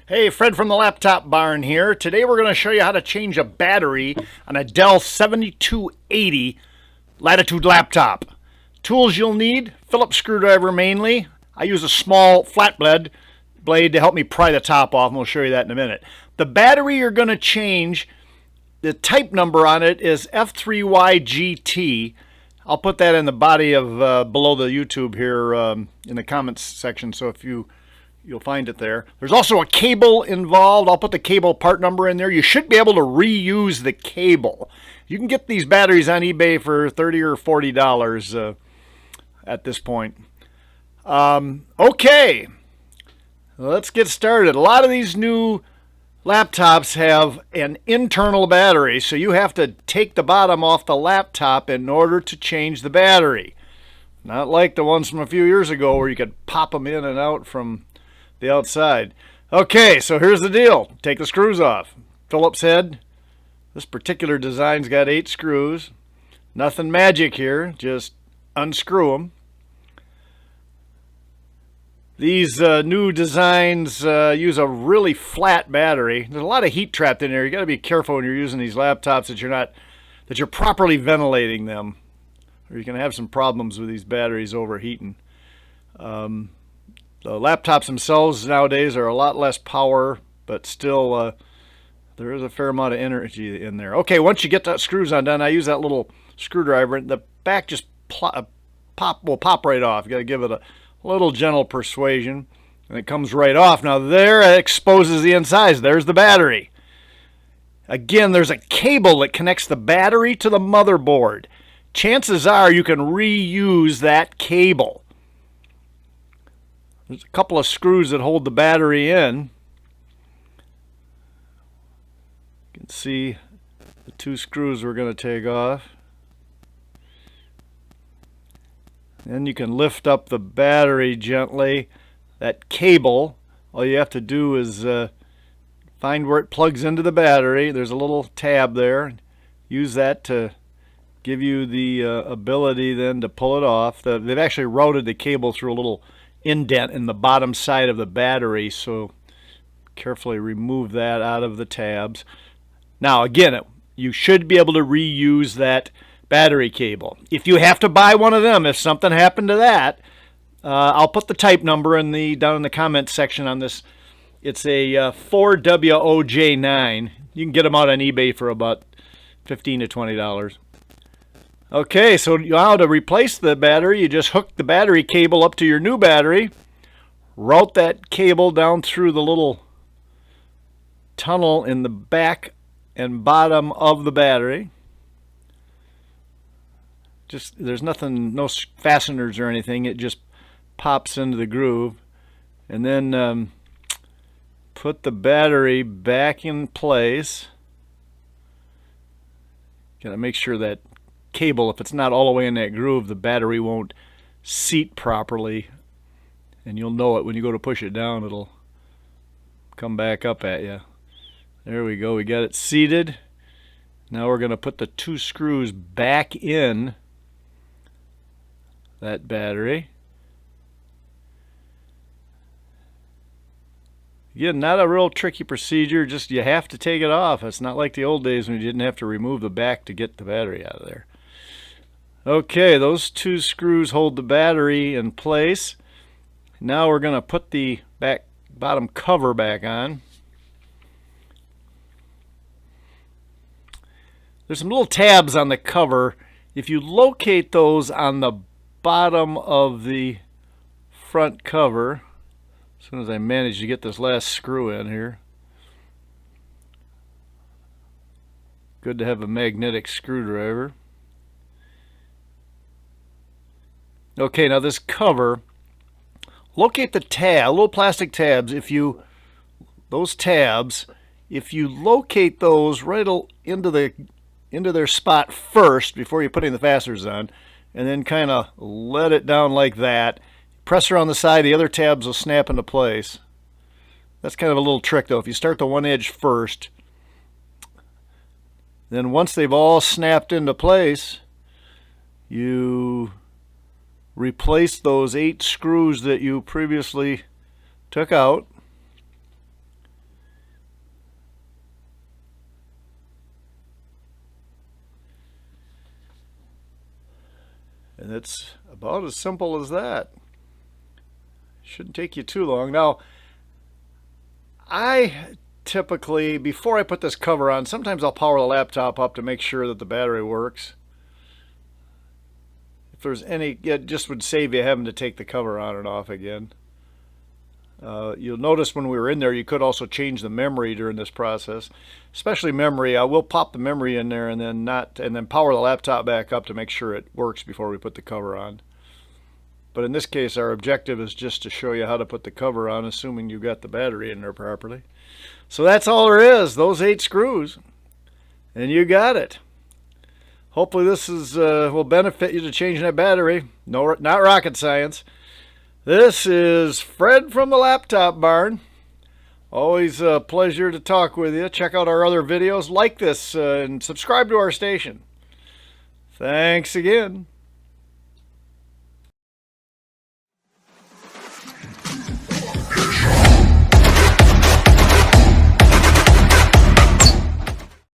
Hey, Fred from the Laptop Barn here. Today we're going to show you how to change a battery on a Dell 7280 Latitude laptop. Tools you'll need: Phillips screwdriver mainly. I use a small flat blade to help me pry the top off, and we'll show you that in a minute. The battery you're going to change, the type number on it is F3YGT. I'll put that in the body of below the YouTube here in the comments section, so if you'll find it there. There's also a cable involved. I'll put the cable part number in there. You should be able to reuse the cable. You can get these batteries on eBay for $30 or $40 at this point. Okay, let's get started. A lot of these new laptops have an internal battery, so you have to take the bottom off the laptop in order to change the battery. Not like the ones from a few years ago where you could pop them in and out from the outside. Okay, so here's the deal. Take the screws off. Phillips head. This particular design's got 8 screws. Nothing magic here, just unscrew them. These new designs use a really flat battery. There's a lot of heat trapped in there. You got to be careful when you're using these laptops that you're properly ventilating them, or you can have some problems with these batteries overheating. The laptops themselves nowadays are a lot less power, but still there is a fair amount of energy in there. Okay, once you get the screws undone, I use that little screwdriver, and the back just will pop right off. You got to give it a little gentle persuasion, and it comes right off. Now there, it exposes the inside. There's the battery. Again, there's a cable that connects the battery to the motherboard. Chances are you can reuse that cable. There's a couple of screws that hold the battery in. You can see the 2 screws we're going to take off. Then you can lift up the battery gently. That cable, all you have to do is find where it plugs into the battery. There's a little tab there. Use that to give you the ability then to pull it off. They've actually routed the cable through a little indent in the bottom side of the battery, so carefully remove that out of the tabs. Now again, you should be able to reuse that battery cable. If you have to buy one of them, if something happened to that, I'll put the type number down in the comments section on this. It's a 4WOJ9. You can get them out on eBay for about $15 to $20. Okay, so now to replace the battery, you just hook the battery cable up to your new battery, route that cable down through the little tunnel in the back and bottom of the battery. There's nothing, no fasteners or anything, it just pops into the groove. And then put the battery back in place. Gotta make sure that cable, if it's not all the way in that groove, the battery won't seat properly, and you'll know it when you go to push it down. It'll come back up at you. There we go, we got it seated. Now we're going to put the 2 screws back in that battery. Again, not a real tricky procedure, just you have to take it off. It's not like the old days when you didn't have to remove the back to get the battery out of there. Okay, those 2 screws hold the battery in place. Now we're going to put the bottom cover back on. There's some little tabs on the cover. If you locate those on the bottom of the front cover, as soon as I manage to get this last screw in here. Good to have a magnetic screwdriver. Okay, now this cover, locate the little plastic tabs. Those tabs, if you locate those right into their spot first before you put the fasteners on, and then kind of let it down like that, press around the side, the other tabs will snap into place. That's kind of a little trick though. If you start the one edge first, then once they've all snapped into place, you replace those 8 screws that you previously took out. And it's about as simple as that. Shouldn't take you too long. Now, I typically, before I put this cover on, sometimes I'll power the laptop up to make sure that the battery works. If there's any, it just would save you having to take the cover on and off again. You'll notice when we were in there, you could also change the memory during this process, especially memory. I will pop the memory in there and then power the laptop back up to make sure it works before we put the cover on. But in this case, our objective is just to show you how to put the cover on, assuming you got the battery in there properly. So that's all there is, those 8 screws, and you got it. Hopefully this will benefit you to changing that battery. No, not rocket science. This is Fred from the Laptop Barn. Always a pleasure to talk with you. Check out our other videos. Like this and subscribe to our station. Thanks again.